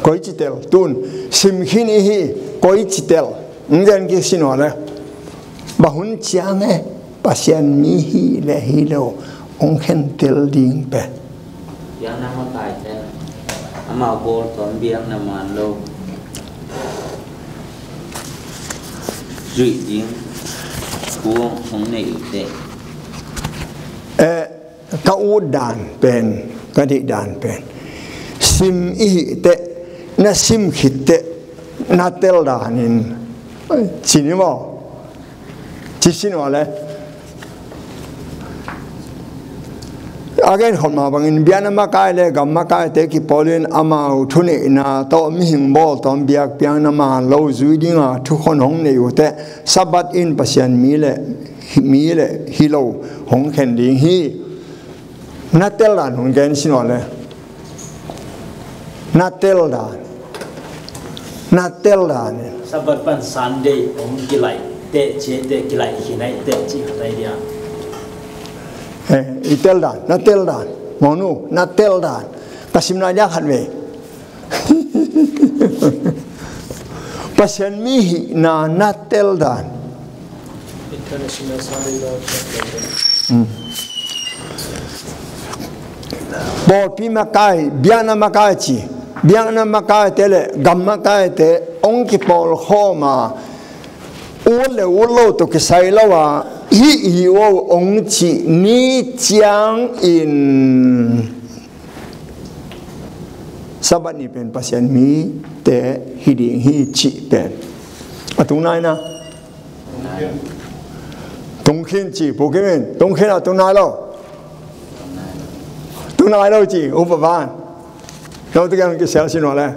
coi chỉ tel tuôn sim khi này hi coi chỉ tel nên cái xin hỏi là bảo hun chiang ấy pasien mi hi le hi lo ông khen tel điên bè yang nama tai thế ama bol ton biang nama lo duy điên của ông này thế cái u đàn bên cái đi đàn bên sim i te na sim khít te na tel đàn in chỉ như mà chỉ xin hỏi là again hôm nào bằng in biên mà cái này gam mà cái thế cái pollen ama thu này na to mi hình bol tom biak biang na mà lâu duy đi à thu con hong này thế sabat in pasien mi le hi lâu hong khen đi hi na tel đàn hong gen xin hỏi là na tel đàn sabat pan Sunday hong kilai te che te kilai khi này te chỉ hay dia tel đàn na tel đàn monu na tel đàn kasim na yak han ve pasien mi hi na tel đàn international Sunday bol pi ma kai biana ma kai chi biana ma kai tele gam ma kai te ong ki pol khoma ule ulo to ki sai lawa hi wo ong chi ni chiang in sabat ni pen pasien mi te hi ding hi chi pen atung nai na tung khin chi bo ke men tung khin atung nai lo tung nai lo chi u pa ban đâu tôi cái xéo xin nói này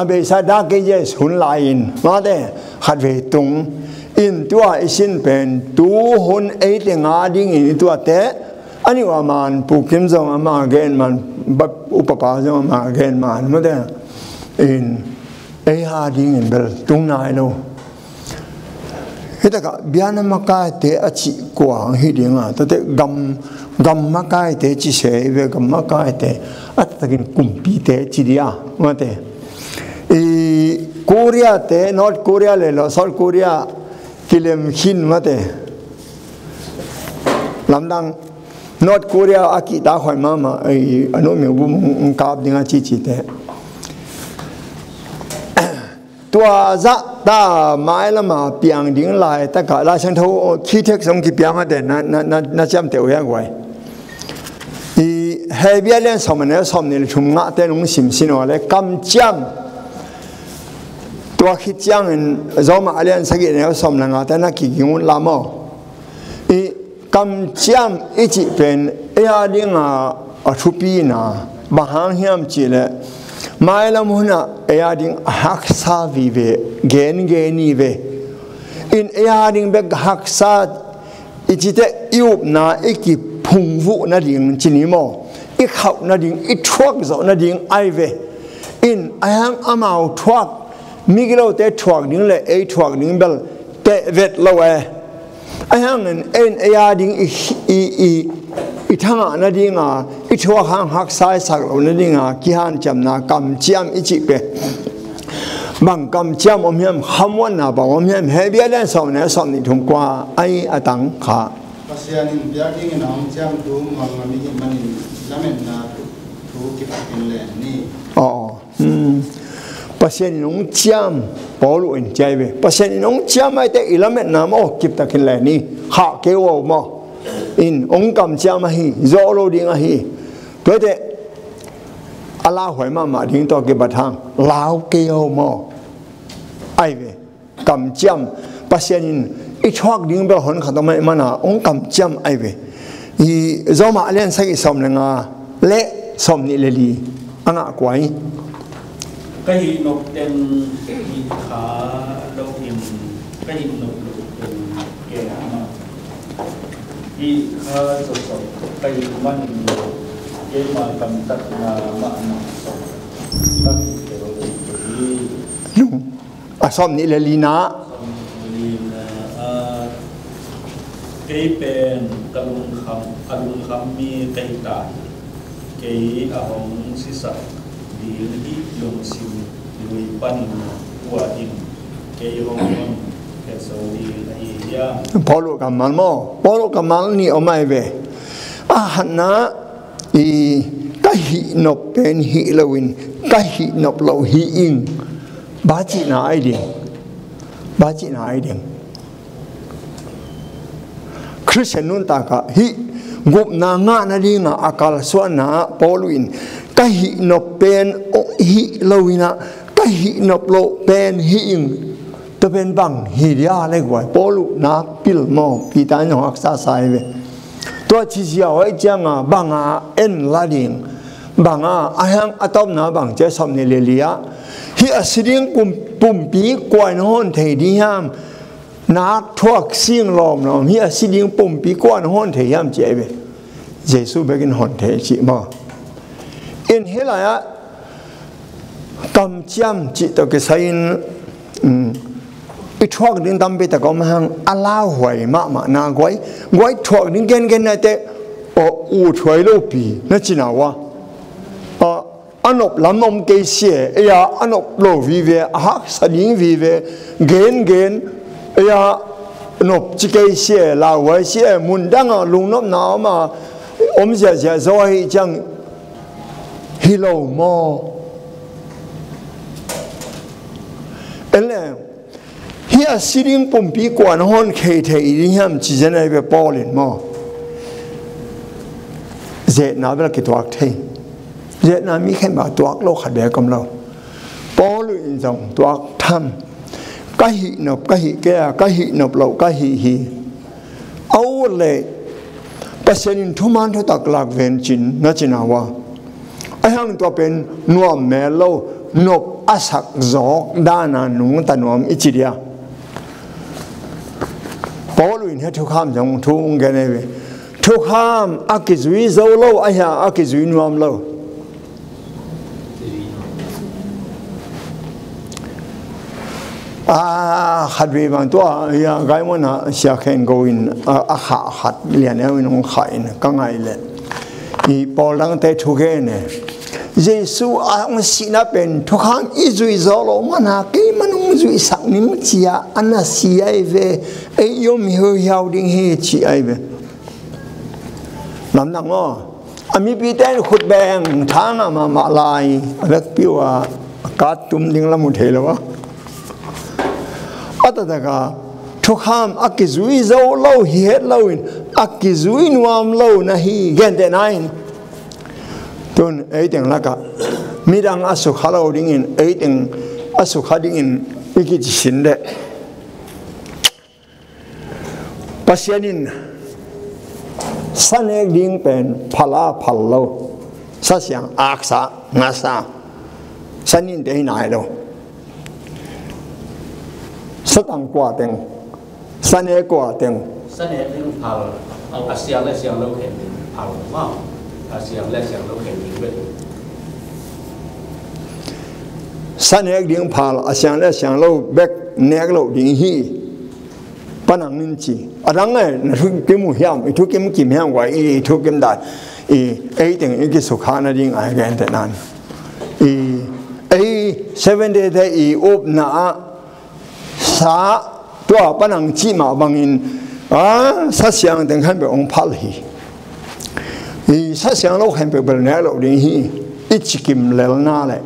bây giờ đã cái gì huấn lại in mà đây hạt về tung in tua xin bên tu huấn ấy thì ngã đi in tua thế anh ấy mà bục kim giống mà gen mà bắt upapa giống mà gen mà đây in ai ha ding in bel tung nai lo hita ka biana makai te achi kwang hi dinga to te gam makai te chi se ve gam makai te at takin kumpi te chi dia ma te Korea te North Korea le lo South Korea kilem hin ma te lamdang North Korea aki ta khoi ma anu me bu kap dinga chi chi te tua za ta mai la ma piang ding lai ta ka la sang thâu khi thek song ki piang ha de na cham te ya gwai i he bia len som ne som ne chum nga te nong sim sin wa le kam cham tua khi chang en zo ma alian sa gi ne som na nga ta na ki ngun la mo i kam cham i chi pen ya ding a thu pi na ba hang hiam chi le mai lam huna ayading haksa vive geni ve in ayading bek haksa ichite yup na iki phungvu na ding chinimo ik khau na ding i thuak zo na ding ai ve in ayang amau thuak migilo te thuak ding le ei thuak ding bel te vet lowe ayang en ayading i thanga na dinga i thua hang hak sai sak lo na dinga ki han cham na kam chiam i chi pe bang kam chiam om hiam hamwan na ba om hiam he bia len som ne som ni thum kwa ai atang kha pasian in bia ding na om chiam tu mang mi man lamen na tu ki pakin le ni pasian nong chiam polu en chai ve pasian nong chiam ai te ilamet na mo kip takin le ni ha ke wo mo in ông cầm chiam mà hi zo lo ding a hi tôi thế ala hỏi mà ding to cái bát hang lao kêu mo ai về cầm chiam pasien in ít hoắc ding bel hon khát mà na ông cầm chiam ai về i zo ma len sai som na nga le som ni le li anga kwai cái hi nộp tên hi khá lâu im cái hi nộp tên cái hi khá sâu sâu cái man cái mà cầm tắt là mà nó sâu tắt cái đó thì ซ่อมนี่เลยลีนะเกยเป็นกระลุงคำอรุณคำมีเกยตาเกยอาหงศิษย์ดีที่ลงสิวลุยปันหัวอินเกยหงเกศดีไอยาพอลูกกับมันมั้งพอลูกกับมันนี่เอาไม่เว้อาหารนะอีกะหินบเป็นหิเลวินกะหินบเราหิอิงบาจินาไอเดียบาจินาไอเดียคริสเตียนนุ่นตากะหิกุบนางานาดีงาอากาลสวนาปอลุอินกะหินบเป็นหิเลวินะกะหินบเราเป็นหิอิงตัวเป็นบังหิริยาเล็กไว้ปอลุนาปิลมอปีตานของอักษาสายเวตัวที่เสียไว้จังบังอาเอ็นลาดิงบังอาอายังอัตอมนาบังเจสอมเนเลลียที่อสิริงปุ่มปีกวนหอนเทดียามนักทวกเสียงลมเราที่อสิริงปุ่มปีกวนหอนเทยามเจ็บเยซูเบกินหอนเทจิมาอินเฮลายะกำจำจิตตะเกษยินไปทวกดิ้งตามไปตะกอมหังอาลาหวยมากนากวยทวกดิ้งเก่งๆนะแต่อูถวยโลปีนั่นจีน่าวะอันอบลำนมเกยเสียเอียอันอบโลวิเวหักสลิงวิเวเกนเอียอันอบจิเกยเสียลาวเสียมุนดังลุงนบหนาวมาเสียซอยจังฮิโลโมเอเลเฮียสิริงปุ่มปีกวนฮอนเคเทอีดิฮัมจิเจนไอเบปอลินโมเจนาเวลกิตัวเทเจนามีแค่มาตัวโลกขัดแย้งกับเราปอลุอินทรงตัวทำกะหินบกะหิแก่กะหินบเรากะหิฮีเอาเลยเปอร์เซ็นต์ทุมันทุตักหลักเวนจินนัจนาวะไอ้หังตัวเป็นนวมเมโลนบอาศักจอกด้านานุงตันวมอิจิเดียปอลุอินให้ทุกข้ามจงทุ่งกันเลยทุกข้ามอากิจุยโซโลไอ้ห่าอากิจุยนวมโลขัดวีบางตัวอย่างไงมันนะเสียแข่งกูอินขัดเรียนเอาอินองขายนะก็ไงเลยอีปอลังเตทุกเกเนี่ยเยซูอังสินะเป็นทุกครั้งอิจุยโซโลมันหากี่มันองจุยสักนิมเชียอันนั้นเสียไอเวไอยมหิวยาวดิ้งเฮชีไอเวลำนังอ๋ออามีปีเต้นขุดแบงทางมาลายเล็กปิวกัดตุ้มดิ้งละมุนเทลวะอัตตะกาทุกคำอักกิจุยโซโลเฮียโลอินอักกิจุยนวมโลนะฮีเกนเตนายน์ตุนไอติงละกะมีดังอสุขาโลดิ้งอินไอติงอสุขาดิ้งอินวิกิจสินเดปัสยานินสันเอกดิ้งเป็นพลาพลโลสัสยังอักษางาสาสันนินเดนายโลสตังกว่าเต็งสันเอกว่าเต็งสันเอกนี่พาเอาอาเซียนและเซียนเราเห็นพาว่าอาเซียนและเซียนเราเห็นเป็นสันเอกดิ้งพาอาเซียนและเซียนเราเบกเนกเราดิ้งฮีปนังนินจีอะไรเงี้ยทุกกิมหุ่ยามทุกกิมกิมแห้งไว้ทุกกิมได้ไอ้ถึงอีกสุขานาดิ้งอะไรกันแต่นั้น7 day ได้อุบนาสาตัวปนังจีมาบังอินสัตยังถึงขั้นเป็นองค์พระเลยสัตยังเราเห็นเป็นแบบนี้เราดิ้งฮีอิจิกิมเลลนาเลย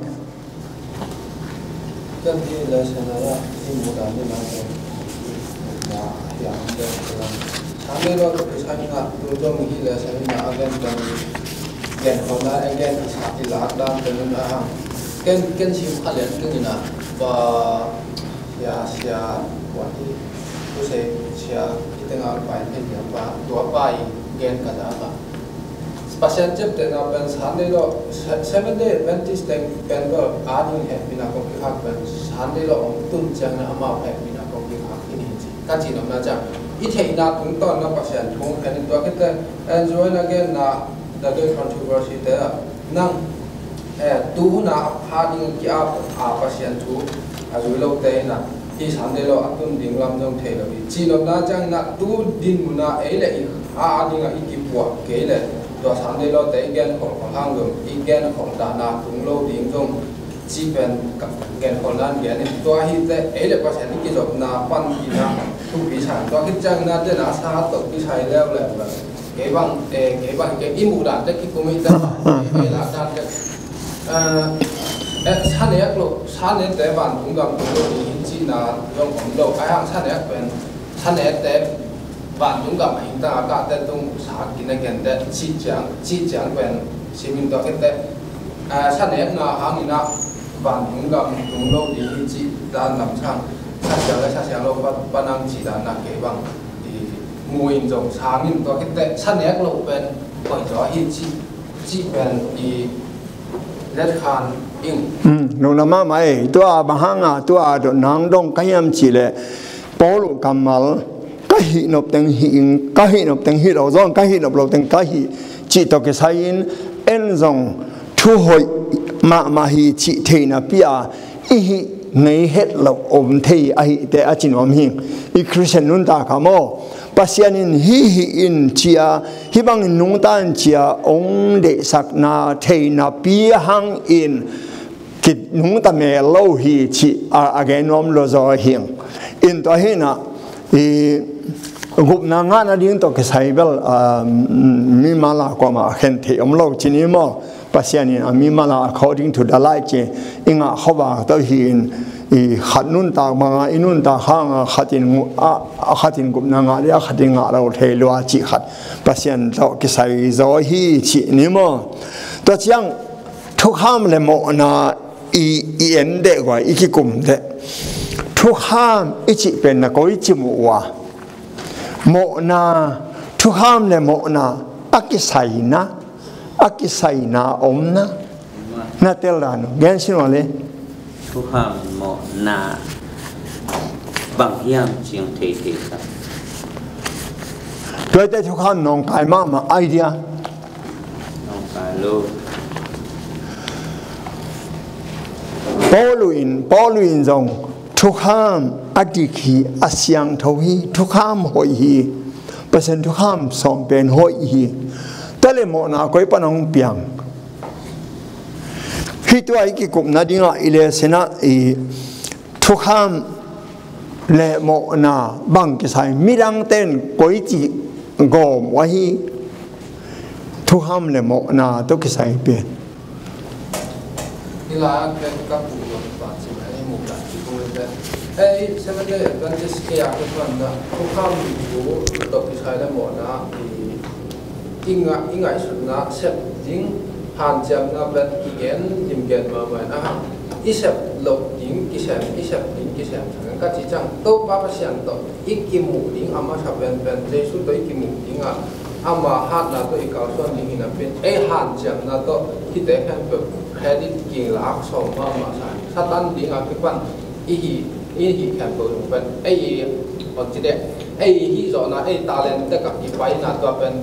ก็ที่เราชนะว่าที่มุดานี่มาเป็นอย่างเดียวกันทางนี้เราจะใช้งานดูตรงที่เราใช้งานอะไรกันแกนของเราแกนที่หลักด้านเป็นนะฮะแกนชิมขัดเล่นกันนะว่าเสียวันที่ผู้เสียที่ตั้งเอาไปเป็นอย่างว่าตัวไปแกนกันนะpasien cep dengan pensande lo 7 day Adventist ten lo ani he bina ko ki hak ben sande lo om tum chang na ama he bina ko ki hak ini ka chi nom na cha I the ina tung ton na pasien thong kan to ke te enjoy again na the controversy te nang tu na pha ding ki a pasien tu rồi lâu tệ na khi sáng đây lo atum đình làm trong thể là vì chỉ lo na chẳng na tu din muna ấy là đi nga ít bùa kế là rồi sáng đây lo tệ genของhàng đường ít genของđà na tung lâu đình trong chỉ bên genของlan gen nàyตัวhi tệ ấy là có thể cái giọt na pan gì na tu bị sảnตัวcái chẳng na thế na sa tộc cái sai leo là cái bằng cái im mù đạn cái cũng mình ta cái là đạn cái sản này để bạn cũng gặp được những chi là trong cộng đồng cái hàng sản này để bạn cũng gặp hiện tại cả để trong xã kinh này gần để chi chẳng bên chỉ mình đó cái sản này là hàng nào bạn cũng gặp cộng đồng thì những chi đã nằm sang sát sáng lâu ban năng chỉ là cái bằng mùi giống sáng nhưng đó cái sản này lộ bên bởi cho hiện chi bên thì rất khan nông nam á mày tua bahang à tua đồ nang dong cái em chỉ là bolu kamal cái hi nộp tiếng hi đầu dòng cái hi nộp lầu tiếng cái hi chỉ to cái sai en dòng thu hồi mà hi chỉ thấy na pia hi ngay hết lầu ôm thấy ai để ở trên ôm hiền i Christian nun ta kamo pasianin hi in chia hi bang nung tan chia ong de sak na thấy na pia hang in kit nung ta me lo hi chi again nom lo zo hiền in to hi na i gup na nga na ding to ke sai bel mi mala ko ma khen the om lo chi ni mo pasianin mi mala according to the light che inga khoba to hin i khatnun ta ma inun ta hang khatin gup na nga ya khatin nga lo the lo chi khat pasian to ke sai zo hi chi ni mo to chiang thuk ham le mo na i en de gwa i ki kum de thuk ham i chi pen na ko i chi mu wa mo na thuk ham le mo na akisai na om na tel ra no gen sin wa le thu ham mo na bằng hiam chiang thei sa tôi thấy thuk ham nong kai ma idea nong kai lo Pauluin dòng thuk ham adiki asyang thâu hi thuk ham hoi hi pasen thuk ham som pen hoi hi tale mo na koi panong piang hi tu ai ki kum na dinga ile sena i thuk ham le mo na bang ki sai mirang ten koi chi gom wa hi thuk ham le mo na to ki sai pen là cái các phụ nữ và chị ấy một đại chị cũng lên đây xem đây gần cái kia cái phần đó không tham của đọc cái sai là một na thì in ngày xuân na xếp dính hàn chậm na bên cái dìm ghen mà na ít xếp lộc dính cái xếp thằng các chị chẳng tốt ba cái xếp tốt ít cái mũ dính ama sắp bên dây số tới cái mũ dính ama hạt là tôi cao xuân dính là bên hàn chậm na tốt khi để hàng bậc credit kinh lạc song mà sai sát tan đi ngã cái quan ý khen bồi bên hoặc chỉ để hi rõ na talent tất cả cái bài na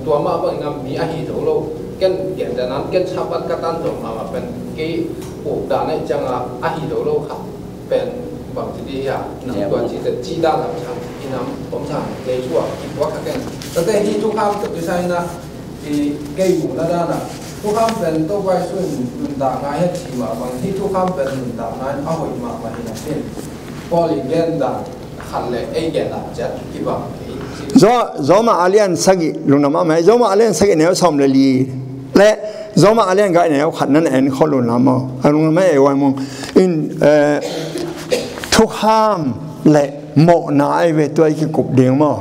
tua mà bằng ngắm mi hi thấu lâu cái đàn anh cái sắp bắt cái tan rồi mà bên cái cuộc đàn này chẳng là hi thấu lâu khác bên bằng chỉ đi nằm toàn chỉ để chi đa làm sao khi nằm bấm sang lấy chua kịp quá các cáiแต่hi thu ham tự cái sai na thì cây mũ na đa naทุกคำเป็นตัวไว้ส่วนลุนด่างให้ทีมาบางที่ทุกคำเป็นลุนด่างนั้นเอาหัวมาไปนะเป็นพอลิเกนด่างขันเลยเกนด่างจัดกี่บางzo ma alian sagi luna ma mai zo ma alian sagi ne som le li le zo ma alian ga ne khat nan en kholu na ma luna ma e wa mo in thuk ham le mo na ai ve toi ki kup ding mo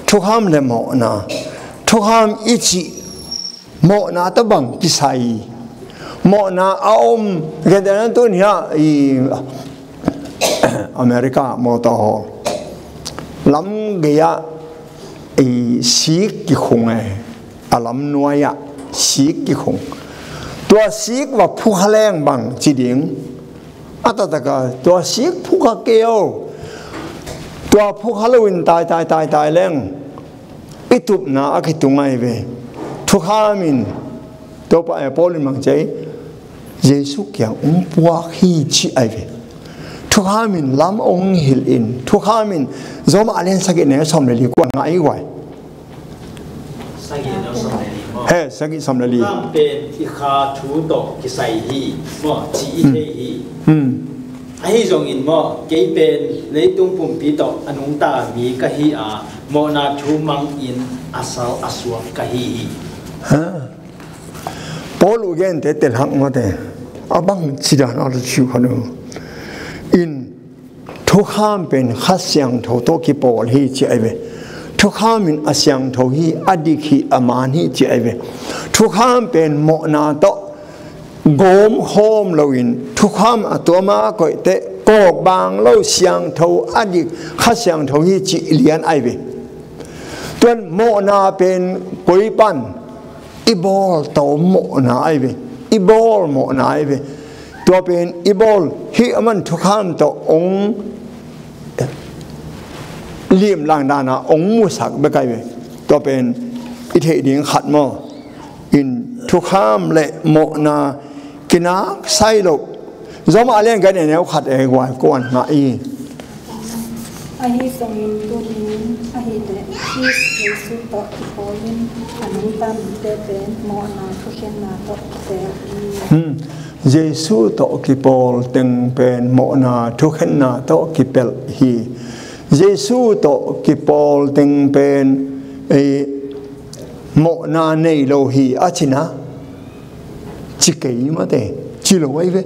thuk ham le mo na thuk ham ichi mo na ta bang ki sai mo na aom ke dan tu nia i America mo to lam ge ya i si ki khung e alam nuai ya si ki khung tua si wa phu haleng bang chi ding ata ta ka tua si phu ka keo tua phu halloween tai leng itup na akitungai ve thu khamin to pa polin mang chai Jesus kya bua hi chi ai ve ทุกข้ามินล้ำองหิลอินทุกข้ามินโจมอาเลนสักเนี่ยสมเลยกว่าง่ายกว่าสักเนี่ยสมเลยเฮ้สักสมเลยข้ามเป็นที่ขาชูโตกิไซฮีมอจีเทฮีไอ้จงอินมอเกี่ยเป็นเลยตุ้งปุ่มปีโตอนุตามีกะฮีอาโมนาชูมังอินอาสาวอาสวกะฮีฮะพอลูกเงินเตะหักมาเตะอาบังสิดานอาลชิวขนูอินทุกข้ามเป็นขัดเสียงโถโตกิปอลฮีเจไอเวทุกข้ามเป็นอาเสียงโถฮีอดีขีอามานีเจไอเวทุกข้ามเป็นโมนาโตโกมโฮมเราอินทุกข้ามตัวมาก็เตะกบางเราเสียงโถอดีขัดเสียงโถฮีจิเลียนไอเวตัวโมนาเป็นกุยปันอีบอลโตโมนาไอเวอีบอลโมนาไอเวตัวเป็นอีบอลที่มันทุกข้ามตัวองเลี่ยมล่างด้านะองมุสักไม่ไกลไปตัวเป็นอิเทดิงขัดมออินทุกข้ามเละโมนากินักไซโลจอมอาเลียนกันเนี่ยขัดเองว่าก่อนมาอีอาฮิสมินตุลินอาฮิเดอิสเยสุตอิโคลินอนุตัมเตเป็นโมนาทุเชนาโตเตเยซูโตกิปอลตึงเป็นโมนาทุเขนาโตกิเปลฮีเยซูโตกิปอลตึงเป็นโมนาเนโลฮีอาชินะจิเกยมาเตจิโลไว้เว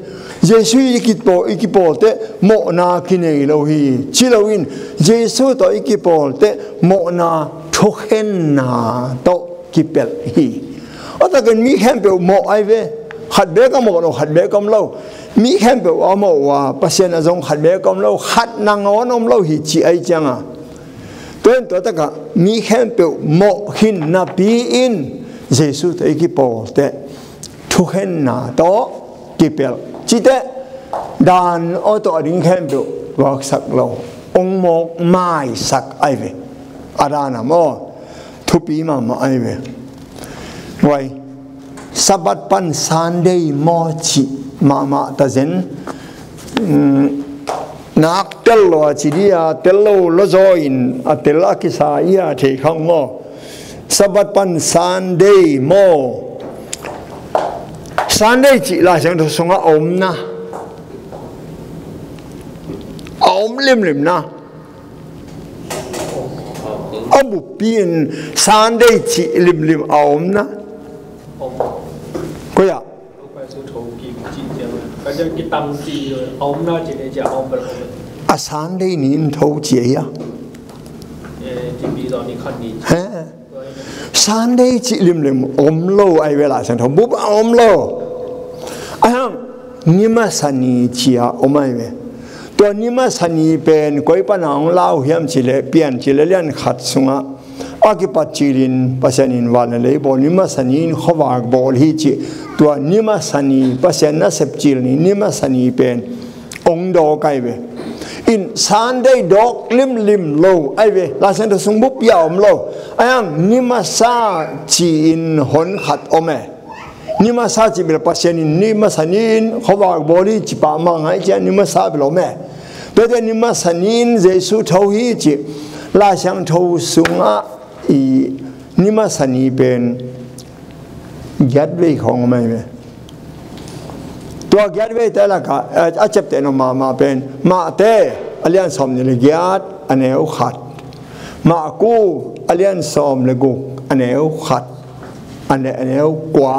เยซูอีกิปอลเตโมนากิเนโลฮีจิโลวินเยซูโตอีกิปอลเตโมนาทุเขนาโตกิเปลฮีอัตกันมีแค่เปลโมไอเวขัดเบกก็หมดขัดเบกก็เล่ามีแค่เปล่าโมว่าปัจเจกจงขัดเบกก็เล่าขัดนางอ้อนเล่าหิจิไอจังอ่ะตัวตะกะมีแค่เปล่าโมหินนับปีอินเยซูตัวอีกปอแต่ทุกเห็นนาโตกิเปลจิตเตดานอตัวดิ้งแค่เปล่าวักสักเราองโมกไม่สักไอเวอารานะโมทุปีมาไอเวไว้สับปันซันเดย์มอชิมาตาเซนนักเตลโลจิดีอาเตลโลโลโซอินอาเตลอากิสายาเทขังโมสับปันซันเดย์มอซันเดย์จิลาเซนทุสงะอมนะอมลิมนะอบุปีนซันเดย์จิลิมอมนะก็อย่าไปสู่โถกิจิเดียวก็จะกินตำจีเลยอมน่าจะได้จะอมไปเลยอาสานได้นินโถเจียจีบีตอนนี้คันนี้ฮะสานได้จิลิมอมโลไอเวลาสันทบุบอมโลอ่ะนิมาสันีเจียอมไอเวตัวนิมาสันีเป็นก้อยปนองเล่าเฮียมจิเลเปลี่ยนจิเลเลียนขัดสุงะอากิปัจจิรินปัจจันินวันเลยบอนิมาสันีนขวากบอลฮิจิตัวนิมาสันีปัจจันนัสเปจิรินนิมาสันีเป็นองค์ดอกไอเวอินสานได้ดอกลิมโลไอเวลาเซนต์สงบุบยาวมโลไอ้ยังนิมาซาจีอินหนขัดอเมนิมาซาจีเป็นปัจจันินนิมาสันีนขวากบอลฮิจิปามังไอเจนิมาซาเป็นอเมตัวเดนิมาสันีนเจสุทาวฮิจิลาชังทาวสุงะอีนิมาสันีเป็นยัดเวของมันไหมตัวยัดเวแต่ละก็อาจจะเป็นมาเป็นมาเตอเลียนสมเนี่ยยัดอันเอวขัดมากูเลียนสมเลยกูอันเอวขัดอันเอวกว่า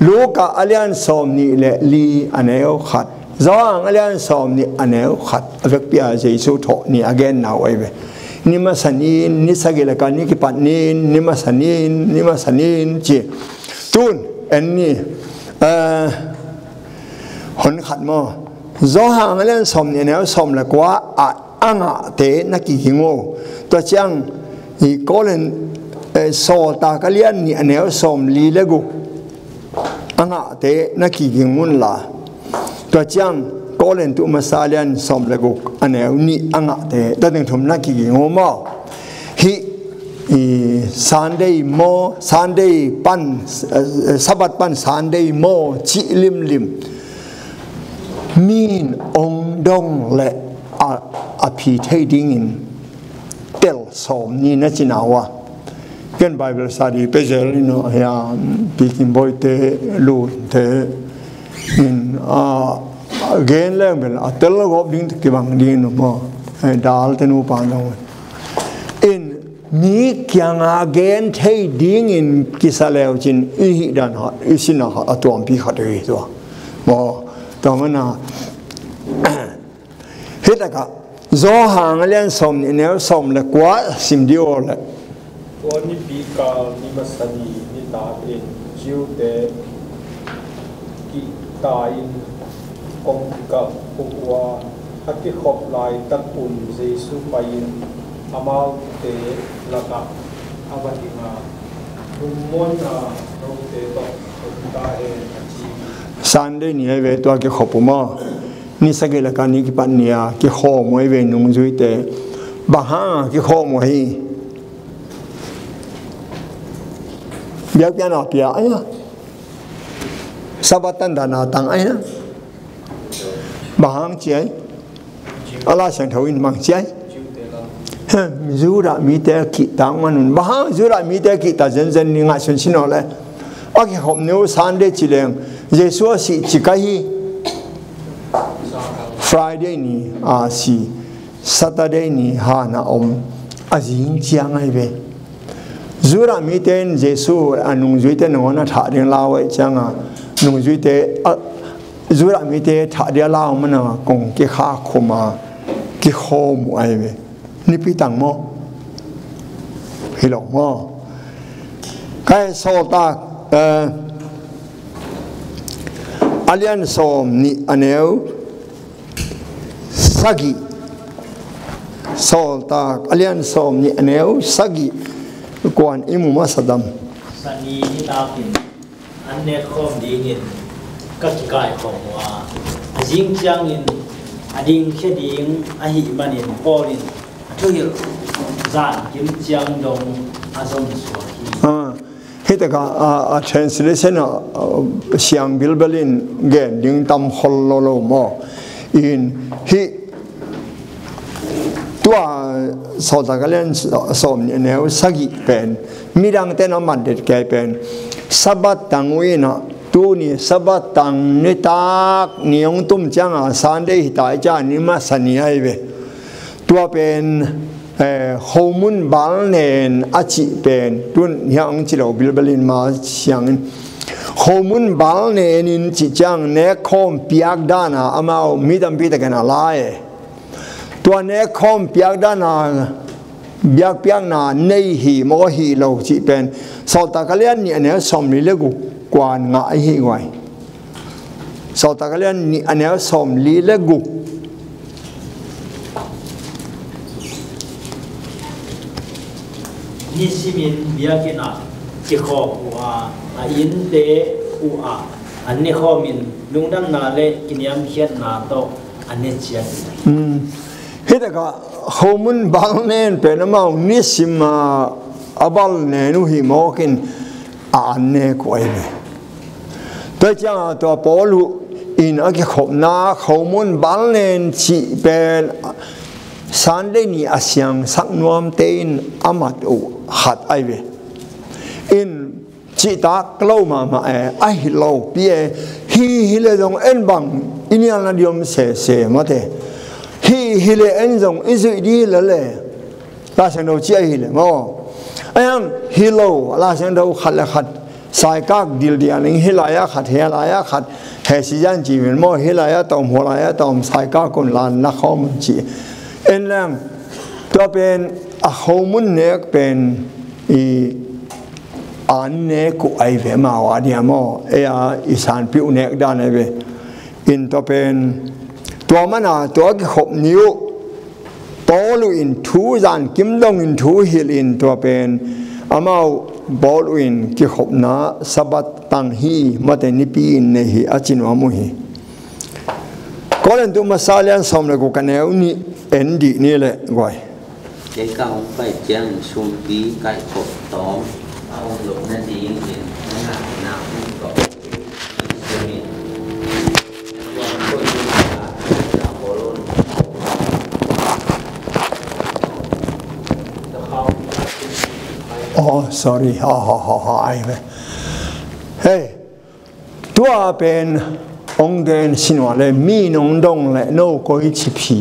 ลูกเลียนสมนี่เลยลีอันเอวขัดจ้างเลียนสมนี่อันเอวขัดเวกเปียเจสุโธนี่ again now ไอ้เว้นิมาสันีนนิสกิลกันนิกิปันนินนิมาสันีนจีตุนอันนี้หนขัดมอจ้างเลียนสมเนี่ยสมเลยกว่าอ่างเตนักกิงโง่ตัวจังอีกคนโซตากเลียนนี่อันเนี้ยสมลีเลกุอ่างเตนักกิงมุนละตัวจังก็เล่นตัวมาซาเลียนสมเลกุอันเนี้ยนี่อ่างเตแต่ถึงทำนักกิงโง่มาฮิซันเดย์โมซันเดย์ปันสับปันซันเดย์โมจิลิม min ong dong le a phi thei ding in tel som ni na chinawa ken Bible study pezel no ya pikin boy te lu te in again level a tel go ding ki bang ding no mo dal te nu pa no in mi kyang again thei ding in kisaleo chin I dan ha isina ha atom pi kha de to mo to mana hitaka zo hang len som ni ne som le kwa sim dio le ko ni pi ka ni masani ni ta in jiu te ki ta in kong ka puwa hati khop lai tak un jesu pain amal te laka awatinga rumona ro te to ta e achi Sunday ni ve to ke khopuma ni sagela ka ni ki pania ki kho mo ve nung zui te ba ha ki kho mo hi biak pian a pia ai na sabatan dana tang ai na ba hang chi ai ala sang thau in mang chi ai zura mi te ki tang man ba hang zura mi te ki ta zen zen ni nga sun sin ole a ki khom neu Sunday chi leng Yesu si chi ka hi Friday ni si Saturday ni ha na azing chiang ai ve zura mi ten Yesu anung zui te no na tha ding la wai chang nung zui te zura mi te tha dia la ma na kong ki kha khoma ki khom ai ve ni pi tang mo hi lo mo kai so ta alian som ni aneu sagi sol ta alian som ni aneu sagi kwan imu masadam sani ni ta kin an ne khom ding in ka ki kai khom wa jing chiang in ading khe ding a hi manin polin thu hi zan kim chiang dong azom so hi hitaka a translation siang bilbalin gen ding tam khol lo mo in hi tua so ta galen som ni ne sagi pen mirang te na man de ke pen sabat tangwina tu ni sabat tang ni tak niong tum chang a Sunday ta cha ni ma sani ai ve tua pen homun bal nen achi pen tun yang chi lo bilbalin ma siang homun bal nen in chi chang ne khom piak dana amao midam pi ta kana lai tua ne khom piak dana biak piak na nei hi mo hi lo chi pen so ta kalian ni ne som li le gu kwan nga hi ngoi so ta kalian ni ne som li le gu ni simin biakina ki kho wa a in te u a an ne kho min lungdam na le kiniam hiat na to an ne chian hitaka homun balnen penamau nisima abal ne nu hi mokin an ne ko ai to chang to polu in a ki khop na homun balnen chi pen Sunday ni asyang sak nuam tein amat u hat ai ve in chi ta klo ma ai lo pie hi le dong en bang inian na diom se ma te hi le en dong isu di le ta sang do chi ai le mo ayang hi lo la sang do khat la khat sai kak dil dia ning hi la ya khat he la ya khat he si jan chi men mo hi la ya tom ho la ya tom sai ka kon lan na khom chi en lang to pen a homun nek pen I an ne ku ai ve ma wa dia mo e a isan piu nek dan ai ve in to pen to mana to ki khop niu polu in thu zan kim dong in thu hil in to pen amau bol in ki khop na sabat tang hi mate ni pi in ne hi achin wa mu hi kolen tu masalian som le ku kaneu ni endi ni le goi cái câu phải chăng xuân ký cái cột tóm ông lục nó đi hiện nó nào cũng có oh sorry ai về hey tua bên ông đen xin hỏi là mi nông đông lại nô có ít chi phí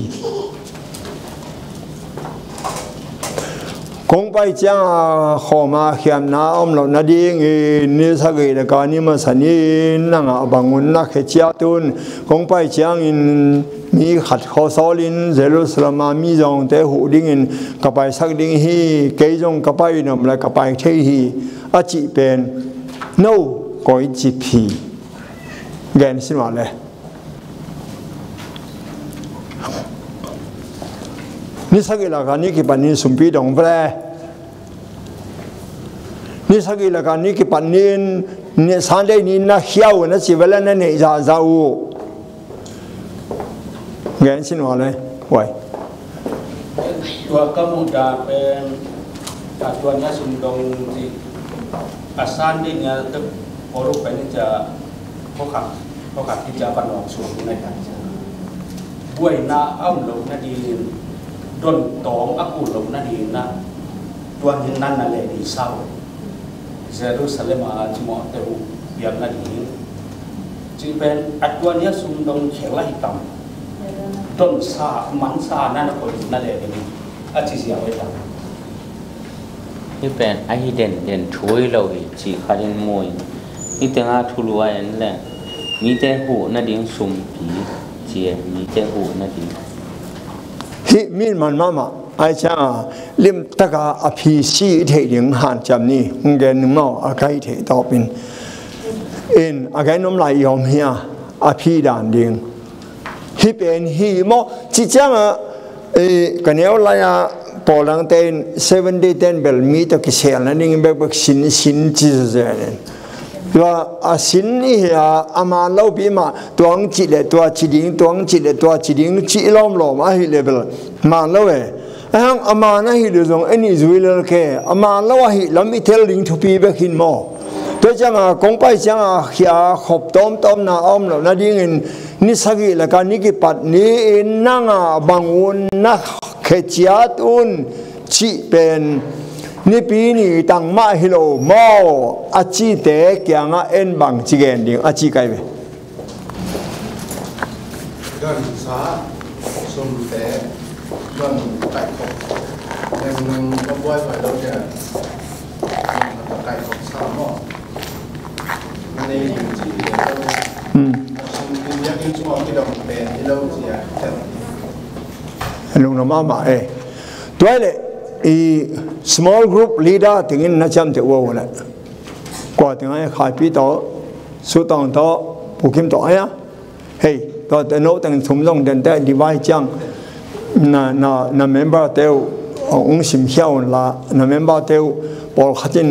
công bài chăng họ mà khiêm na ông lão na đi nghe sao cái là cái này mà sản ni năng bằng nguồn năng hệ chia tuôn công bài chăng in mi khát khó so lên Jerusalem mi dòng tế hữu đi in cái bài sắc đi hi cái dòng cái bài nằm lại cái bài thế hi à chị bên nô có ít chi phí gen xin hỏi này ni sao cái là cái này cái bản ni sum pi đồng về ni sao cái là cái này cái bản ni sáng đây ni na hiao na chỉ về là na ra giàu gen xin hỏi này vậyตัวก็มุดาเป็นตัวนี้สุนทรที่อาสานนี่เนี่ยจะพอรู้ไปนี่จะพวกขัดที่จะบันนองส่วนในการจะบวยนาอ้ำลงนาดีดนตองอักุลงนาดีนะตัวนี้นั่นนั่นเลยดีเศร้าเยรูซาเล็มอาจิมอเตอุเบียงนาดีจึงเป็นอัตัวนี้สุนทรเขลัยต่ำต้นซามันซานั่นคนนั่นเลยดีอาชีพเสียไว้ต่ำนี่เป็นไอเด่นช่วยเราจีขาดินมวยนี่แต่งาทุลวายนั่นแหละมีแต่หูนั่นเองสุ่มปีเจียมีแต่หูนั่นเองฮิมินมันมาไอ้ช่างลิมตะกาอภิชีเทียงหันจำนี่มึงแกนึกมั่วอาไกเทต่อเป็นอาไกน้ำลายยอมเฮียอภิดานเดียงฮิเป็นฮิโมจิจังกันเนี้ยอะไรพอหลังเต้น70 เบลมีตัวกิเซลนั่นเองแบบสินจีเซนว่าสินนี่อามาเล่าปีมาตัวอังจิเลตัวจีดิงตัวอังจิเลตัวจีดิงจีล้อมมาฮิเลเบลมาเล่าฮังอามานะฮิเลซงอันนี้จุยเลเคอามาเล่าฮิลามิเทลลิงทุปีเบกินโมตัวจังกงไปจังฮิอาขบต้มนาอมแล้วนั่นเองนิสกิละกันนิกิปัดนี้นั่งบังวุนนักเขจิอาตุนจีเป็นนี่ปีนี้ตั้งมาฮิโลมออาจีเตะเกียงเอ็นบังจีเกนดิ้งอาจีไกเวด้านซ้ายสมเตะด้านไก่ขบหนึ่งก็บ่อยไปแล้วเนี่ยไก่ขบซ้ำมอในยิงจียังยิงชั่วโมงที่เราเป็นที่เราจีอ่ะลุงน้ำมาตัวเลยsmall group leader ถึงนั่นจำจะว่าเลยกว่าถึงไอ้ขายปีต่อสุดต่างต่อผู้คิมต่อไอ้เฮ้ยต่อแต่โน้ตแต่งสมต้องเดินแต่ดีไว้จังน่าเมมเบอร์เต้าองค์สิมเขียวละน่าเมมเบอร์เต้าปอลขัดจิน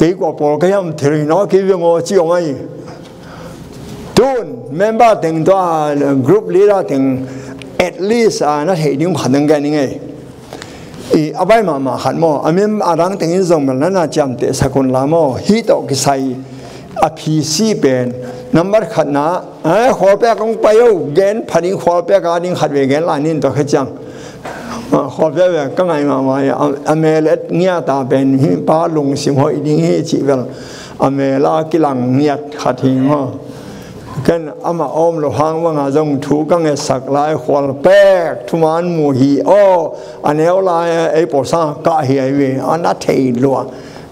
กี่กว่าปอลก็ยังถือน้อยกี่วัน我จีองไอ้ทุนเมมเบอร์ถึงตัว group leader ถึง at least นั่นเหตุนี้ขัดยังไงนี่ไงอาไปมาขันโมอามิมอารังแต่งยิ่งส่งแบบนั้นจำเตะสกุลลามโมฮิตกิไซอภิสีเป็นนับบัดขัดนะขอแปะกงไปเอาเกณฑ์พันขอแปะการดิ้งขัดเวเกณฑ์ลายนินตัวขจังขอแปะแบบก็ไงมาอเมริกเงียตาเป็นป้าลงสิมหอยดิ้งฮิจิเวลอเมริกกิลังเงียขัดหิงฮะกันอามาอมโลหังว่างาจงถูกังเอสักลายขวลแปกทุมานมูฮีโออันเอลายไอปอสางกะเฮียเวอันนัทเทลัว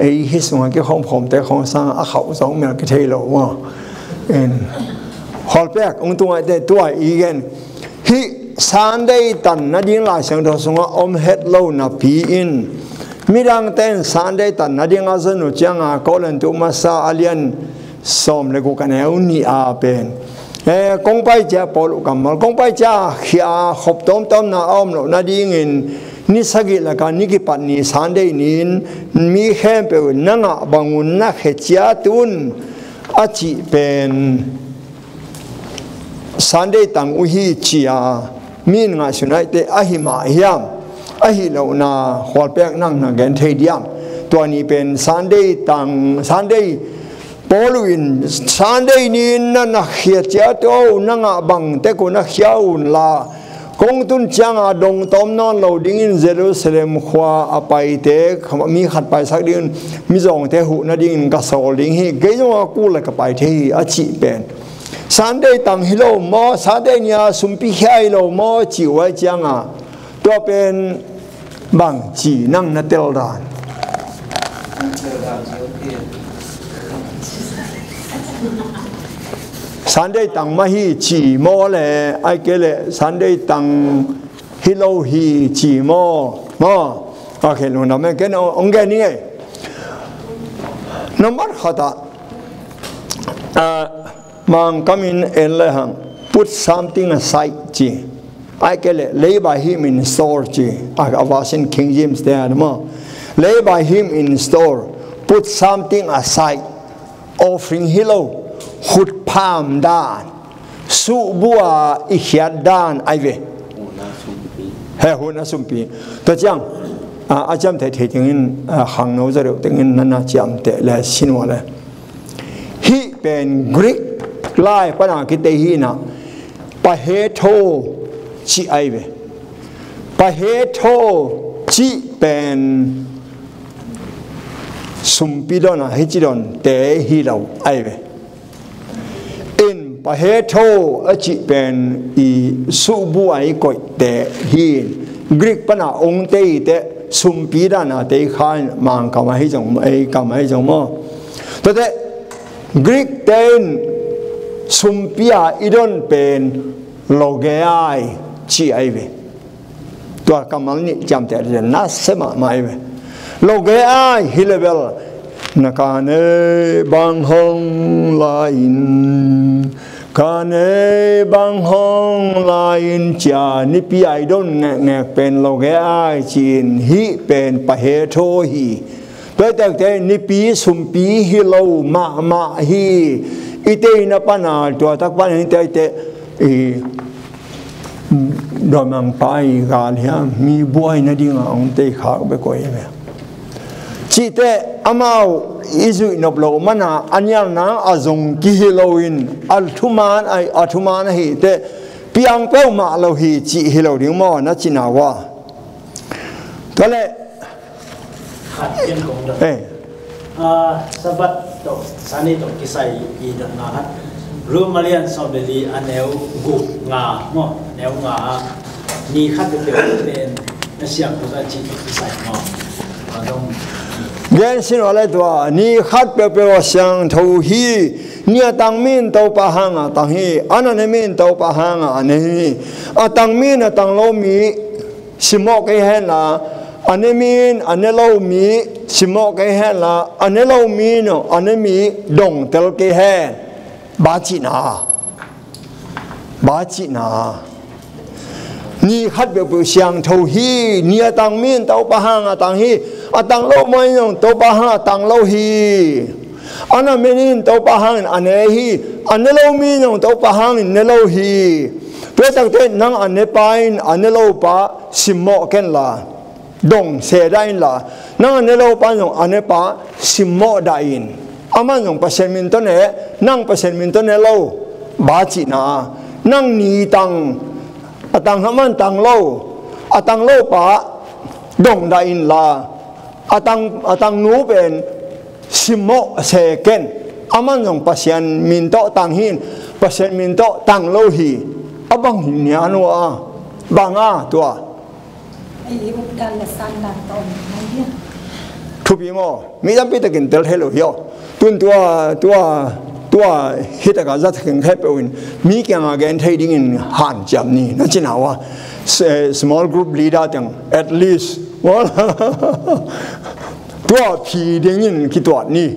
ไอฮิสงกิของผมแต่ของสางอาเขาสองเมลกิเทลัวว่าขวลแปกองตัวแต่ตัวอีกนฮิสันได้ตันนัดยิงลายเสียงทศงอมเฮดโลนับปีอินมีดังเต้นสันได้ตันนัดยิงอาซนุจังกอลันตุมาซาอาเลียนสมเลยกูกันเอวนี่อาเป็นกงไปเจ้าปอลุกัมมัลกงไปเจ้าขี้อาขบต้มนาอมโลนาดีเงินนิสกิละกันนิกิปันนิสันเดนินมีแค่เป็นนั่งบังอุนนักเหจียตุนอาจิเป็นสันเดตังอุฮิจีอามีนงาสุนัยเตอหิมาฮิยามอหิโลนาขวดเปียกนั่งนักเกนเทียมตัวนี้เป็นสันเดตังสันเดปอลุนสันเดนินนักเขียเจ้าโตนังบังแต่คนนักเขียวลาก công tuân chang à đông tom non lâu đinh in Jerusalem khoa à bài thế mi khát bài sắc đinh mi dòng thế hụ na đinh cả sầu đinh hi cái giống cú là cái bài thế à chỉ bền sáng đây tăng hi lâu mò sáng đây nhà sum pi khai lâu mò chịu ai chang àตัวเป็นบางจีนั่งนัดเตลดานสันได้ตังมาฮีจีโมเลยไอ้เกลสันได้ตังฮิโลฮีจีโมโอเคลุงน้ำแม่เกนองเกนี่ไงน้ำมันขัดมังกามินเอลเลยฮัง put something aside จี I get it. Lay by him in store. I was in King James there. Lay by him in store. Put something aside. Offering hilo. Hut palm dan. Su bua ihiat dan. I ve. Hey, huna sumpi. To chang. Ajam te te tingin hang no zero tingin nana jam te le sinwa le. He ben Greek lai pana kite hi na. Pa he to. ชีไอเวปะเฮโทชีเป็นสุมปิดอนให้จีดอนเตฮีเราไอเวอินปะเฮโทชีเป็นอีสุบุไอก่อยเตฮีกรีกปนาองเตเตสุมปิดานาเตขานมังกามาให้จงไอกามาให้จงมอแต่กรีกเตนสุมปิอาอีดอนเป็นโลเกไอชีไอเวตัวกำมันนี่จำแต่เรื่องนัสมาไม่เวโลกไอฮิเลเบลนักการเอบางห้องลายการเอบางห้องลายจานิปีไอดอนแงเป็นโลกไอจีนฮิเป็นปะเฮโทฮีตัวแต่นิปีสุมปีฮิโลมาฮีอิเตนับปนาตัวตักปนาเตดอมังไปการเฮียมีบัวนั่นดิ่งอ่างเตะขาไปก่อยไหมชีเตะอามาอิสุนบโลมันอันยังนะอาจงกิฮิโลอินอัลทุมานอัลทุมานฮีเตะปีอังเป้ามาโลฮีจีฮิโลดิ่งมอนัจินาวะก็เลยขัดเย็นของเดิมสบัดตกสานีตกกิไซอีดันนะฮะรูมาเลียนสอบเดลีอันแนวกุงาเนาะแนวงานี่ขัดเดียวเป็นเสียงภาษาจีนกิไซเนาะต้องเรียนสิ่งอะไรตัวนี่ขัดเปรียวเสียงทูฮีเนี่ยตั้งมินตัวปะหังอ่ะตั้งฮีอันนั้นมินตัวปะหังอ่ะอันนี้ตั้งมินตั้งโลมีสิโมกให้ละอันนี้มินอันนี้โลมีสิโมกให้ละอันนี้โลมีเนาะอันนี้มีดงเตลเกให้บาจินานี่ขัดเปรียวเสียงทูฮีเนี่ยตั้งมินตัวปะหังอ่ะตั้งฮีตั้งโลไม่ยงตัวปะหังตั้งโลฮีอันนั้นไม่นินตัวปะหังอันนี้ฮีอันนี้โลมียงตัวปะหังเนี่ยโลฮีเพื่อตั้งแต่นั่งอันนี้ไปอันนี้โลปะสิโมกันละดงเสียได้ละนั่งอันนี้โลปะยงอันนี้ปะสิโมได้ยินอามันยงเปอร์เซ็นต์มินตัวเนี่ยนั่งเปอร์เซ็นต์มินตัวเนี่ยโลบาจินานั่งนีตังตั้งทำมันตั้งโลตั้งโลปะดงได้ยินละตั้งนูเป็นสิโมเสกันอามันยงเปอร์เซ็นต์มินโตตั้งหินเปอร์เซ็นต์มินโตตั้งโลหีบังหินยานัวบังตัวไอ้บุกการละสันดันตอนนี้ทุบีโมมีจำเป็นต้องกินเตลเฮโลเฮียตัวฮิตกับจัดกินแค่เป็นมีแก่งานที่ดิ้งหันจับนี่นั่นจีน่าว่า small group leader จัง at least ว่าตัวพี่ดิ้งคิดตัวนี่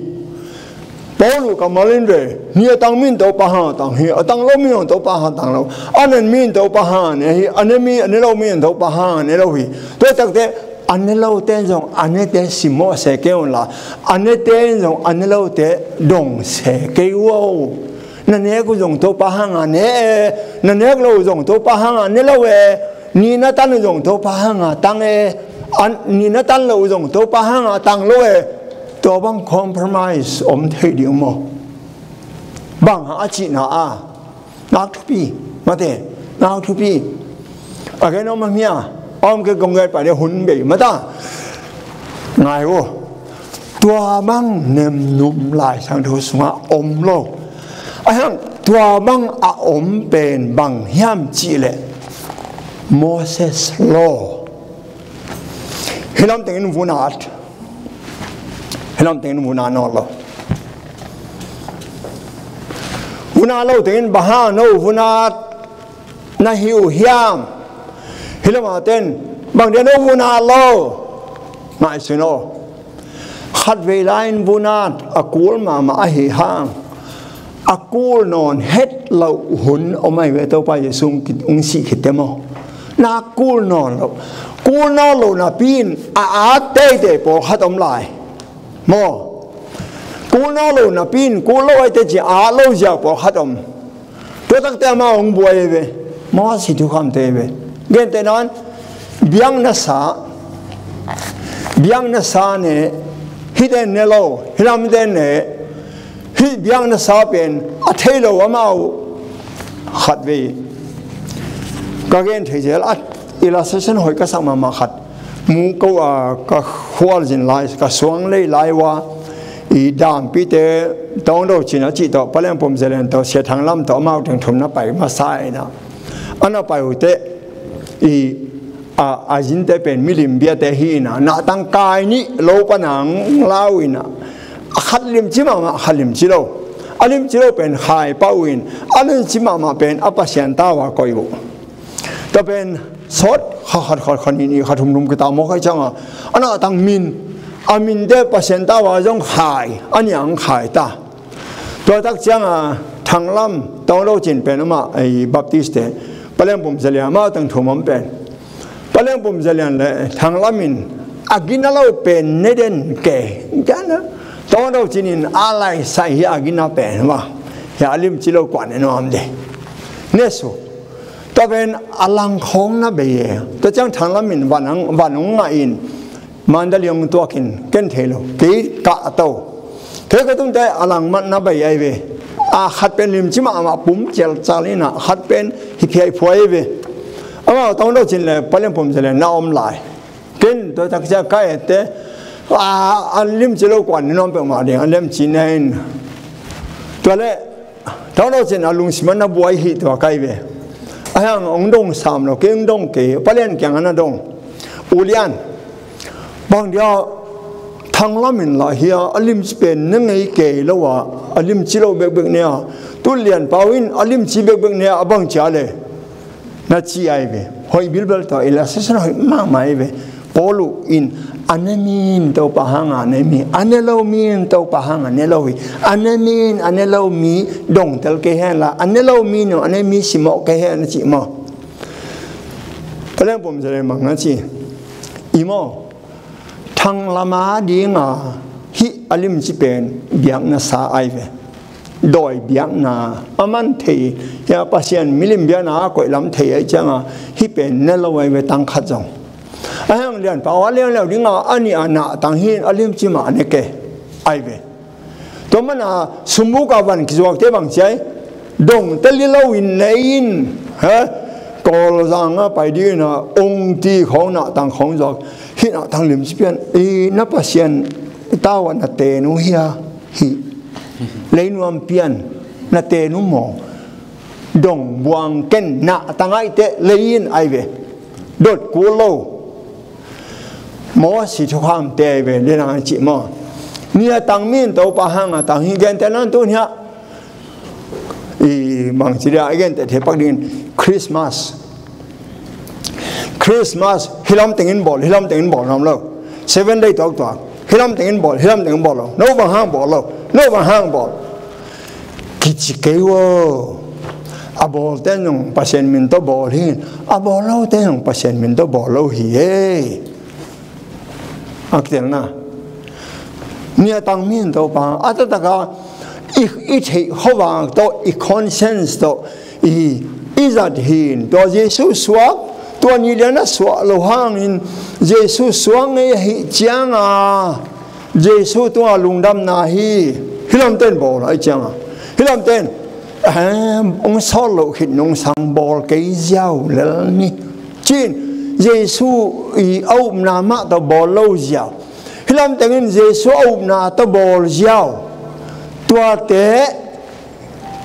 ปอลูกับมาเล่นเลยเนี่ยตั้งมินตัวปะหาตั้งเฮียตั้งโลมินตัวปะหาตั้งโลอันนั้นมินตัวปะหาเนี่ยอันนี้โลมินตัวปะหาเนี่ยโลฮีตัวตั้งแต่อันนี้เราเต้นจงอันนี้เต้นสิโมเสกเอวละอันนี้เต้นจงอันนี้เราเต้นดงเสกเอวนั่นเองกูจงตัวปะหังอันนี้นั่นเองเราจงตัวปะหังอันนี้เรานี่นัดตันจงตัวปะหังตั้งอันนี่นัดตันเราจงตัวปะหังตั้งเราตัวบัง compromise อมเทียมบังอาจินานักทุบีมาเถอะนักทุบี cái nó mà mía cái công nghệ phải để hun bị mà ta ngài ô tua băng nem nụm lại sang thu xuống lô hang tua băng bền bằng hiam chỉ lệ Moses law hilam tiếng vunat hilam tiếng vunat nó lo vunat lâu tiếng baha no vunat na hiu hiam hilam tên bằng dia no vunat lo ngài xin nó khát về lại vunat akul mà hi hang akul non hết lâu hun omai về tàu bay sung ung si khitemo na kul non lo na pin te po khatom lai mo kul no lo na pin kul lo te chi lo ja po khatom to tak te ma ong buai ve mo si tu kham te ve gen te non biang na sa ne hiden ne lo hilam den ne hi biang na sa pen a thelo amao khat ve các gen thấy thế là illustration hồi các sang mà khát mu câu các khoa dân lại các xuông lấy lại qua ý đam bị thế đong đâu chỉ nó chỉ đó bắt lên bom delen đó sẽ thằng lâm đó mau thằng thùng nó bay mà sai na anh nó bay thế ý dân thế bên milim bia thế hi na tăng cài ní lâu pan hàng lao ina khát lim chỉ mà khát lim chỉ đâu lim chỉ đâu bên khai bao in lim chỉ mà bên apa sian tawa coi bộแต่เป็นสดขัดนี่ขัดทุ่มกระตามอกให้จังอันนั้นตั้งมินเดปเซนต์ว่าจงขายอันยังขายตาตัวตักจังทางลำตอนเราจินเป็นมาไอ้บัพติสต์ปะเล่งผมจะเลี้ยงมาตั้งทุ่มเป็นปะเล่งผมจะเลี้ยงเลยทางลำมินอากินเราเป็นเนเดนเก๋จังนะตอนเราจินอะไรใส่อากินเราเป็นว่าอย่าลืมจิโลกว่านี่น้องเด็กเนสุแต่เป็นอลังของนะเบย์แต่จังทางละมินวันงมาอินมันได้เลี้ยงตัวกินเกินเทโลกีกะโตเทก็ต้องได้อลังมันนะเบย์ไอเวขัดเป็นลิมจิมาปุ่มเจลจาลินะขัดเป็นฮิพีไอพวยเวต้องเราจินเลยปะเลี้ยงผมจะเลยน้อมไหลกินตัวตักจะใกล้แต่อันลิมจิโลกว่านี่น้องเป็นมาเดียงอันลิมจินเองตัวเล่ต้องเราจินอลุงสิมันนะบวยฮิตัวใกล้เวองดงสามเราเก่งดงเก๋ปะเล่นแกงอันนั้นดงอุเลียนบางเดียวทางละมินละเฮียอลิมสเปนนั่งไงเก๋แล้วว่าอลิมจิโร่เบกเนี่ยตุเลียนปาวินอลิมจิเบกเนี่ยบางจ้าเลยน่าจีไอเวหอยบิลเบลต่อเอลาเซสน์หอยมากมายเวปอลูอินอันนั้นมีนเต้าปะหังอันนั้นมีอันนั้นเรามีนเต้าปะหังอันนั้นเราวิอันนั้นมีอันนั้นเรามีดงเตลเกหันละอันนั้นเรามีเนาะอันนั้นมีสิมอกเกหันจิมอตอนแรกผมจะเลยมังนะจีอีมอทางละมาดีงาฮิอลิมจิเป็นเบียงนาซาไอเวโดยเบียงนาอามันเทียาปัสยันมิลิมเบียนาก่อยลำเทียจังฮิเป็นเนลไว้เวตังขัดจงไอ้ยังเรียนป่าวเรียนแล้วดิ้งอันนี้อันน่ะต่างหินอลิมจิมาอันนี้เกไอเวตัวมันสมมุติวันกิจวัตรเต็มใจดงแต่ลิลวินเนินฮะกอลจังไปดีนะองค์ที่ของน่ะต่างของจอกหินน่ะต่างลิมจิเปียนนับเปอร์เซ็นต์ตาวันน่ะเตนุเฮียฮิเลยนวมเปียนน่ะเตนุหมอดงบวงเก่นน่ะต่างไอเตเลยนไอเวโดดกูโลมอสิทุกความเตะไปเรื่องจิมอเนี่ยต่างมีนตัวปะหังต่างหิเกนแต่นั้นตัวเนี้ยบางทีเดียวเกนแต่เทปักดินคริสต์มาสฮิลล์ติงบอลน้ำเล่า7 day ตัวฮิลล์ติงบอลโน้บางห้างบอลโน้บางห้างบอลกิจเกวอาบอลเต้นงปัสเซนมินตัวบอลหินอาบอลเล่าเต้นงปัสเซนมินตัวบอลเล่าฮีเออักเตลนะเนี่ยตั้งมีนตัวปางอัตตะกาอีที่เขาวางตัวอีคอนเซนส์ตัวอีจัดหินตัวเยซูสวกตัวนี้เรียนสวกโลหังอินเยซูสวงไอ้จังเยซูตัวลุงดำนาฮีฮิลล์เต้นบอลไอ้จังฮิลล์เต้นองค์สโลหินองค์สังบอลเกี่ยวแล้วนี่ chín Giêsu i âu na ma ta bol lâu giàu hilam tengin Giêsu âu na ta bol giàu tua te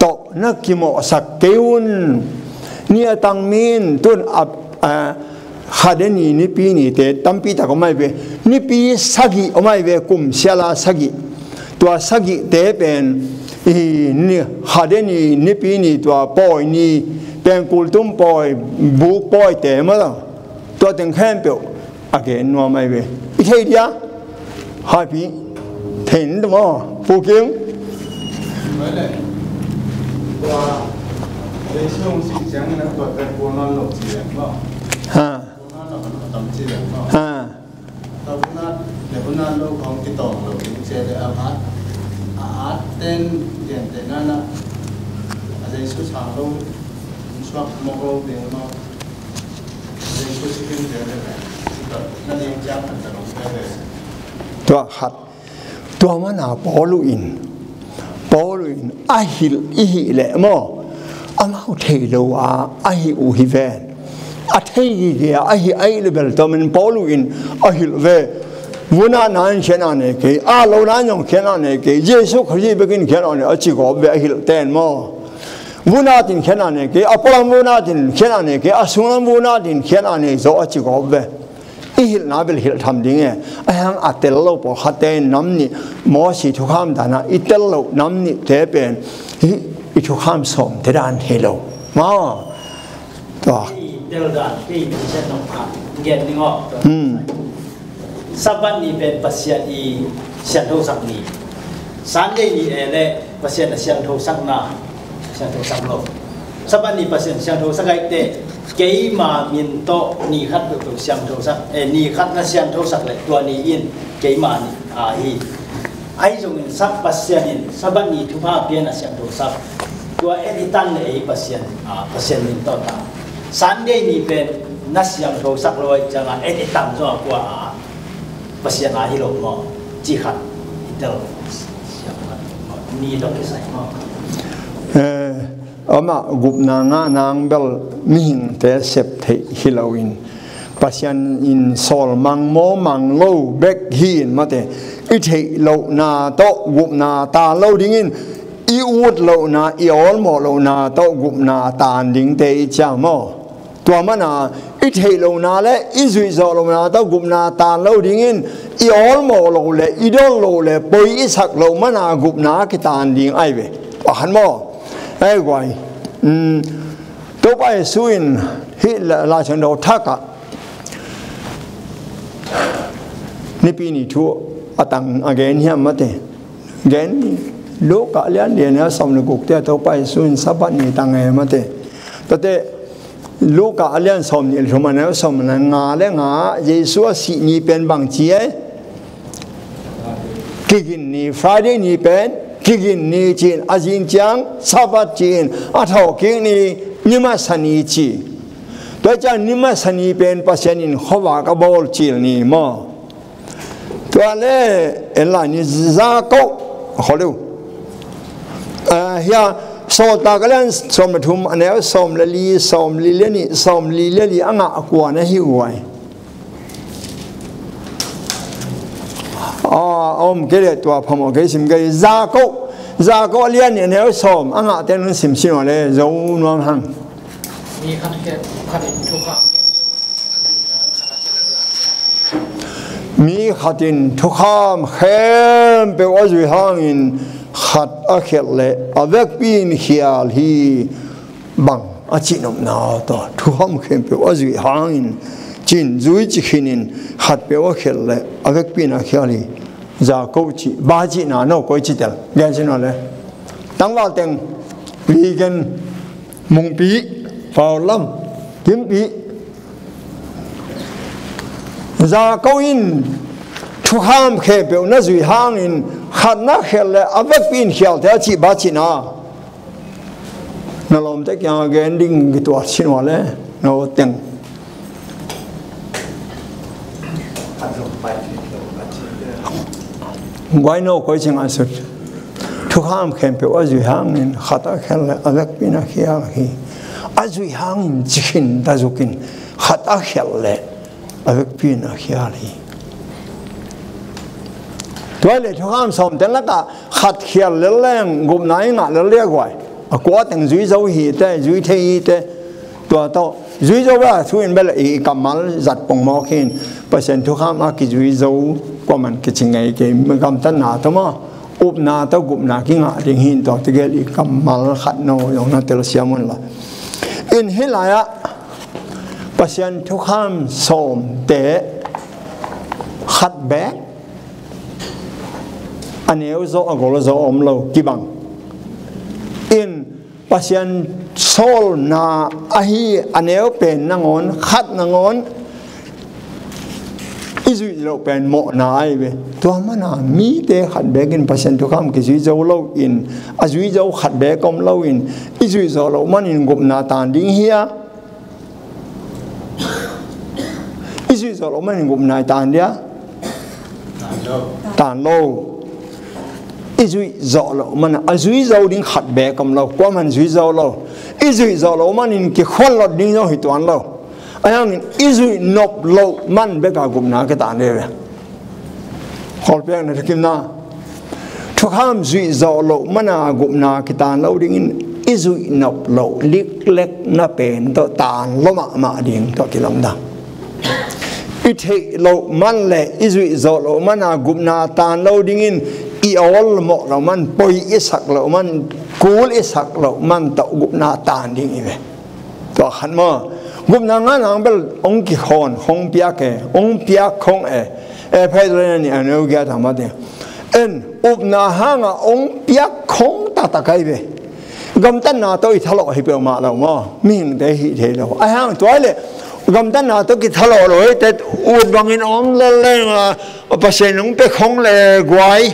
to na kimo sak keun nia tang min tun khadeni ni pi ni te tampi ta ko mai be ni pi sagi o mai be kum siala sagi tua sagi te pen ni khadeni ni pi ni tua poi ni pen kultum poi bu poi te ma la tua teng khem pe again no mai be i thei dia hai pi thìn mo pu kim mới lại qua để xong sự chẳng là tuột cái cuốn non lộc gì đấy không ha cuốn non lộc nó tầm gì đấy không ha tao cuốn non để cuốn non lâu không cái tổng lộc cái xe để áp tên tiền tên nó dây số sáng lâu swap một lâu tiền nó dây số sinh tiền đấy nó đi trang thành tổng cái đấy tua hat tua ma na poluin ahil ihi le mo amau thei lo ahi u hi ven a thei ge ahi ai le bel to min poluin ahil ve vuna nan chena ne ke a lo nan yong chena ne ke Jesu Christ begin chena ne a chi go be ahil ten mo vuna tin chena ne ke apolam vuna tin chena ne ke asunam vuna tin chena ne zo a chi go be ihil na bel hil tham ding e ahang atel lo po khate nam ni mo si thu kham dana itel lo nam ni te pen i thu kham som te dan hello ma to tel dan ke ni sen nong pha gen ni ngo saban ni ben pasian i sian tho sak ni san de ni le pasian sian tho sak na sian tho sak lo saban ni pasian sian tho sak ai te cái mà miền to ni khát được từ xiang thâu sắc ni khát nó xiang thâu sắc lại tua ni in cái mà hi ai dùng sắc pasien in saban ni thu pha pian là xiang thâu sắc tua editan này pasien miền to ta san đây ni pen nó xiang thâu sắc rồi chẳng hạn editan cho qua pasien hi lo mo chỉ khát itel ni đó cái sai mo ama gupna nga nang bel mihing te sep the hilawin pasian in sol mang mo mang lo bek hin mate I thei lo na to gupna ta lo ding in I ut lo na I ol mo lo na to gupna tan ding te cha mo tua mana I thei lo na le I zui zo lo na to gupna tan lo ding in I ol mo lo le I don lo le poi I sak lo mana gupna ki tan ding ai ve han mo ai quay tôi phải suy hít là trận đấu thắc à nipi ni thua atang again hiam mate again lo ka lian lian ya som ne guk te tôi phải suy sabat ni tang e mate tate lo ka lian som ni thoma na som na nga le nga Jesu si ni pen bang chi e kigin ni Friday ni pen kigin ni chin azin chang sabat chin atho king ni nima sani chi to cha nima sani pen pasyanin khowa ka bol chil ni mo to le ela ni za ko kholu ya so ta galan som thum ane som li le ni anga akwa na hi wai om kể tua phamo cái sim cái za ko liên này nếu xóm anh ạ tên nó sim sim này dấu non hăng mi khatin thu kham khem pe wa zui hangin khat a khet le avek pin khial hi bang a chinom na to thu kham khem pe wa zui hangin chin zui chi khinin khat pe wa khet le avek pin a khial hi za câu chỉ ba chỉ nào nó coi chỉ được nghe xin nói đấy tăng vào tiền vì gen mùng bí vào lâm kiếm bí za câu in thu ham khe biểu nó duy hang in khát nó khe là avek pin khéo thế chỉ ba chỉ nào nó làm thế kia gen đinh cái tuổi xin nói đấy nó tiền why no coi chừng answer thu ham khem pe azui hang in khata khel avek pina khial hi azui hang in chikin dazukin khát ác hẹn lệ ở việc pin ở kia đi tôi lệ thằng am sòng tên là cả khát hẹn lệ leng gồm nãy ngã lệ lệ quay à quá từng duy dấu hi thế duy thế hi thếตัวโตจุยโจว่าทุกคนเบลอีกำมัลจัดปงมอขินเปอร์เซ็นต์ทุกข้ามอากิจุยโจกว่ามันกิจไงเกมันกำตันหนาตัวมั้งอุบนาตัวกุบนากิงาดิ่งหินตัวที่เกลีกำมัลขัดโนยองนั่นเตลเซียมันละอินฮิลายะเปอร์เซ็นต์ทุกข้ามสมเตะขัดแบกอันนี้โจอโกลโจอมโลกิบังอินpasien sol na ahi aneu pen nangon khat nangon izui lo pen mo na ai be to mana mi te khat begin pasien to kam ki zui zo lo in azui zo khat be kom lo in izui zo lo man in gup na tan ding hia izui zo lo man in gup na tan dia tan lo izui zo lo man azui zo ding khat be kom lo kwa man zui zo lo izui zo lo man in ki khol lo ding zo hi tuan lo ayang izui nop lo man be ka gup na ke tan de be khol pe na kim na thokam zui zo lo man a gup na ke tan lo ding in izui nop lo lik lek na pen to tan lo ma ding to ki lam da i the lo man le izui zo lo man a gup na tan lo ding in i all mo lo man poi isak lo man kul isak lo man ta gup na tan ding i ve to khan mo gup na nga nang bel ong ki khon hong pia ke ong pia khong e phai re ni anu gya tha ma de en up na ha nga ong pia khong ta kai ve gam tan na to i thalo hi pe ma lo mo ming de hi the lo a hang to le gam tan na to ki thalo lo te ut bang in om le le pa se nong pe khong le gwai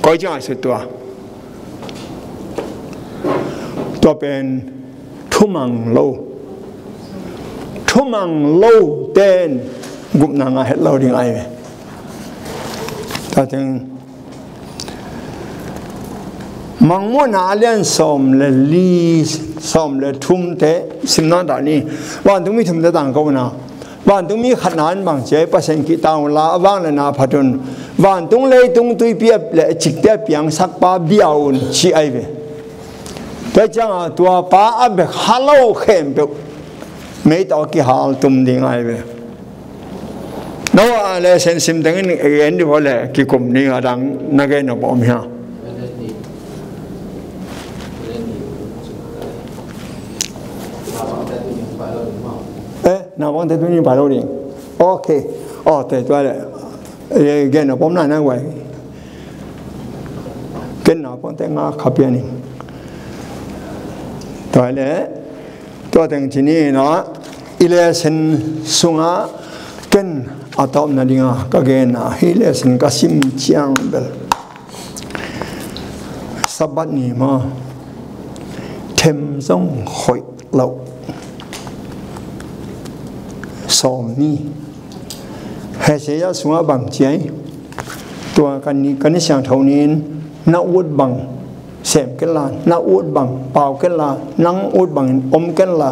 coi cho ai sựตัวเป็นทุ่มังโลเต้นกุบนางเฮ็ดเราดิ่งไอเว้ถ้าถึงมังมัวนาเลียนสมเลลีสมเลทุ่มเตะสิมนาตานี้วันต้องมีทุ่มเตะต่างกันนะวันต้องมีขนาดบางเจ้าเปอร์เซ็นต์กี่ต่างละบ้างเลยนะพัดนวันต้องเลยต้องตุยเปียบและจิกเตะเปียงสักป้าเบี้ยวชี้ไอเว้แต่จังตัวป้าอับเบกฮัลโหลเข้มเบกไม่ต้องกี่ฮัลตุ่มดิ่งไอเว้น้องอะไรเซนซิมตั้งนี่เอ็นดีพอเลยกี่กลุ่มนี้ดังนักเรียนบอกมีฮะนาวังแต่ตัวนี้ไปแล้วดิโอเคอ๋อแต่ตัวเลยเกินผมน่านั่งไว้เกินนาผมแต่งาขับยันนี่ตัวเลยตัวแต่งที่นี่เนาะอิเลสินสุงาเกินอาตอมนั่นดิงาก็เกินนะอิเลสินก็ซิมเชียงเบลสับบัดนี่มาเทมซงหอยเหล่าสมนี่เฮเซียสงบังเจตัวกันนี้ช่างเท่านี้นักอุดบังเสมกันละนักอุดบังเป่ากันละนังอุดบังอมกันละ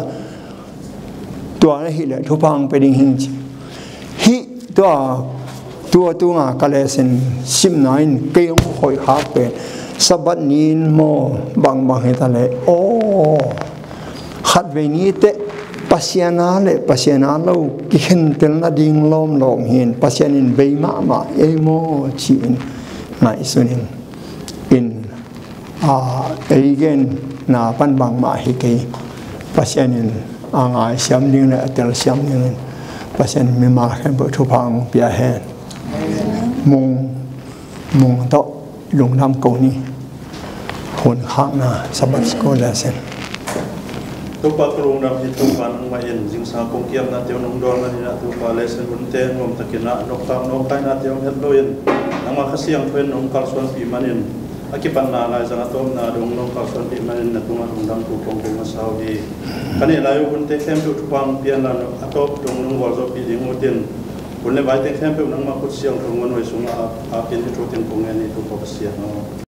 ตัวนั้นฮิเลทุพังไปดิ่งหิงฮิตัวงากาเลสินซิมนายเกี่ยงหอยขาเป็นสบัดนี้โมบังให้ทะเลโอ้ขัดเวนี้เตpasiana lo kihen telna ding lom long hin pasianin beima ma emo chin ngai sunin in again na pan bang ma hi ke pasianin angai siam ding la tel siam ding pasian mi ma khan bo thu phang pia hen mung to lung nam ko ni hon khang na sabat ko la sen tu pa krung ram hi tu pan ma yen jing sa kong kiam na teu nong dol na ni na tu pa lesson bun te ngom takina nok tam nok kai na teu het loin ang ma khasiang thuen nong kal son pi manin akipan na lai jang atom na dong nong kal son pi manin na tunga nong dang tu kong kong sao hi kani lai bun te khem tu pang pian na atop dong nong wal zo pi ding utin bun le bai te khem pe nang ma khut siang thong ngon wai sunga a pin tu tin kong ni tu pa siang no